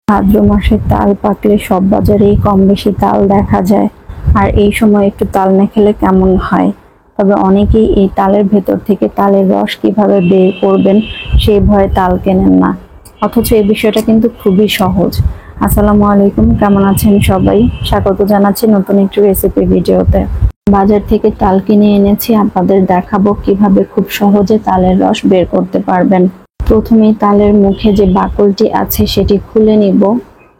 ভাদ্র মাসে তাল পাকলে সব বাজারেই কম বেশি তাল দেখা যায়। আর এই সময় একটু তাল না খেলে কেমন হয়। তবে অনেকেই এই তালের ভেতর থেকে তালের রস কিভাবে বের করবেন সেই ভয়ে তাল কেনেন না, অথচ এই বিষয়টা কিন্তু খুবই সহজ। আসসালামু আলাইকুম, কেমন আছেন সবাই? স্বাগত জানাচ্ছি নতুন একটি রেসিপি ভিডিওতে। বাজার থেকে তাল কিনে এনেছি, আপনাদের দেখাবো কিভাবে খুব সহজে তালের রস বের করতে পারবেন। প্রথমেই তালের মুখে যে বাকলটি আছে সেটি খুলে নিব।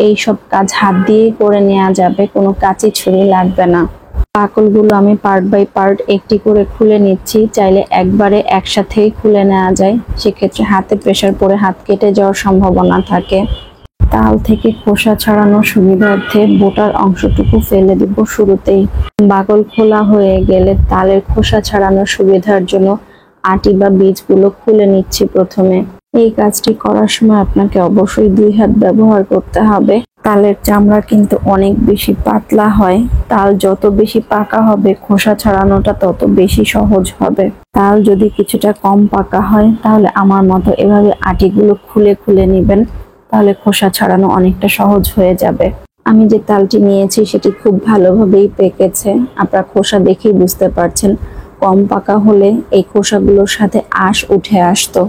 এই সব কাজ হাত দিয়েই করে নেওয়া যাবে, কোনো কাঁচি ছুরি লাগবে না। বাকলগুলো আমি পার্ট বাই পার্ট একটি করে খুলে নিচ্ছি। চাইলে একবারে একসাথেই খুলে নেওয়া যায়, সেক্ষেত্রে হাতে প্রেসার পড়ে হাত কেটে যাওয়ার সম্ভাবনা থাকে। তাল থেকে খোসা ছাড়ানোর সুবিধার্থে বোটার অংশটুকু ফেলে দিব শুরুতেই। বাকল খোলা হয়ে গেলে তালের খোসা ছাড়ানোর সুবিধার জন্য আটি বা বীজগুলো খুলে নিচ্ছি প্রথমে। এই কাজটি করার সময় আপনাকে অবশ্যই 2 হাত ব্যবহার করতে হবে। তালের চামড়া কিন্তু অনেক বেশি পাতলা হয়। তাল যত বেশি পাকা হবে খোসা ছাড়ানোটা তত বেশি সহজ হবে। তাল যদি কিছুটা কম পাকা হয় তাহলে আমার মতো এভাবে আটিগুলো খুলে খুলে নেবেন, তাহলে খোসা ছাড়ানো অনেকটা সহজ হয়ে যাবে। আমি যে তালটি নিয়েছি সেটি খুব ভালোভাবেই পেকেছে, আপনারা খোসা দেখেই বুঝতে পারছেন। কম পাকা হলে এই খোসাগুলোর সাথে আঁশ উঠে আসতো।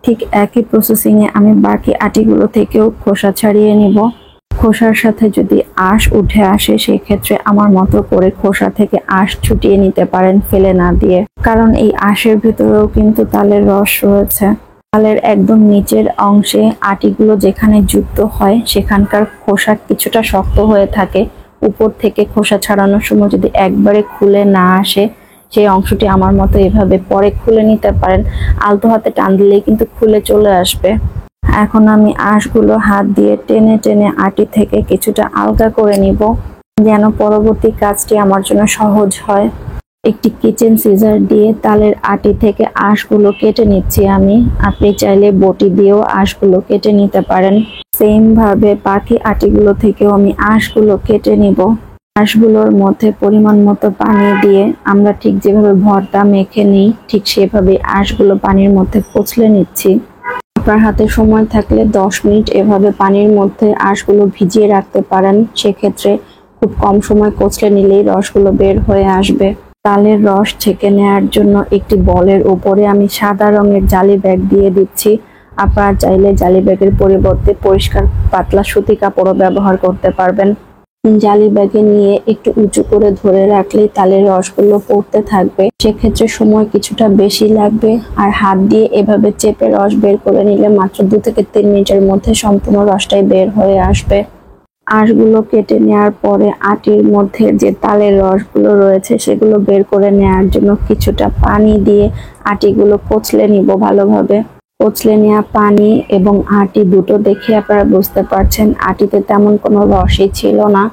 ঠিক একই প্রসেসিং এ আমি বাকি আটিগুলো থেকেও খোসা ছাড়িয়ে নিব। খোসার সাথে যদি আঁশ উঠে আসে সেই ক্ষেত্রে আমার মতো করে খোসা থেকে আঁশ ছুটিয়ে নিতে পারেন ফেলে না দিয়ে, কারণ এই আঁশের ভিতরেও কিন্তু তালের রস রয়েছে। তালের একদম নিচের অংশে আটিগুলো যেখানে যুক্ত হয় সেখানকার খোসা কিছুটা শক্ত হয়ে থাকে। উপর থেকে খোসা ছাড়ানোর সময় যদি একবারে খুলে না আসে, সেই অংশটি আমার মতো এভাবে পরে খুলে নিতে পারেন। আলতো হাতে টান দিলেই কিন্তু খুলে চলে আসবে। এখন আমি আঁশগুলো হাত দিয়ে টেনে টেনে আটি থেকে কিছুটা আলগা করে নিব, যেন পরবর্তী কাজটি আমার জন্য সহজ হয়। একটি কিচেন সিজার দিয়ে তালের আটি থেকে আঁশগুলো কেটে নিচ্ছি আমি। আপনি চাইলে বটি দিয়েও আঁশগুলো কেটে নিতে পারেন। সেম ভাবে বাকি আটিগুলো থেকেও আমি আঁশগুলো কেটে নিব। আঁশগুলোর মধ্যে পরিমাণ মতো পানি দিয়ে আমরা ঠিক যেভাবে ভর্তা মেখে নিই ঠিক সেভাবে আঁশগুলো পানির মধ্যে কচলে নিচ্ছি। আপনার হাতে সময় থাকলে 10 মিনিট এভাবে পানির মধ্যে আঁশগুলো ভিজিয়ে রাখতে পারেন, সেক্ষেত্রে খুব কম সময় কচলে নিলেই রসগুলো বের হয়ে আসবে। তালের রস ছেঁকে নেওয়ার জন্য একটি বলের উপরে আমি সাদা রঙের জালি ব্যাগ দিয়ে দিচ্ছি। আপনারা চাইলে জালি ব্যাগের পরিবর্তে পরিষ্কার পাতলা সুতি কাপড়ও ব্যবহার করতে পারবেন। জালি ব্যাগে নিয়ে একটু উঁচু করে ধরে রাখলেই তালের রসগুলো পড়তে থাকবে, সেক্ষেত্রে সময় কিছুটা বেশি লাগবে। আর হাত দিয়ে এভাবে চেপে রস বের করে নিলে মাত্র 2 থেকে 3 মিনিটের মধ্যে সম্পূর্ণ রসটাই বের হয়ে আসবে। আঁশগুলো কেটে নেওয়ার পরে আটির মধ্যে যে তালের রসগুলো রয়েছে সেগুলো বের করে নেওয়ার জন্য কিছুটা পানি দিয়ে আটিগুলো কচলে নিব ভালোভাবে। কচলে নেওয়া পানি এবং আটি দুটো দেখে আপনারা বুঝতে পারছেন আটিতে তেমন কোনো রসই ছিল না।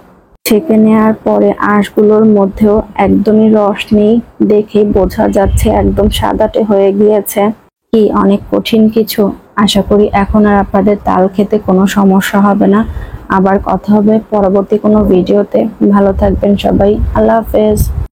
ছেঁকে নেওয়ার পরে আঁশগুলোর মধ্যেও একদমই রস নেই, দেখে বোঝা যাচ্ছে একদম সাদাটে হয়ে গিয়েছে। কি অনেক কঠিন কিছু। আশা করি এখন আর আপনাদের তাল খেতে কোনো সমস্যা হবে না। আবার কথা হবে পরবর্তী কোনো ভিডিওতে। ভালো থাকবেন সবাই, আল্লাহ হাফেজ।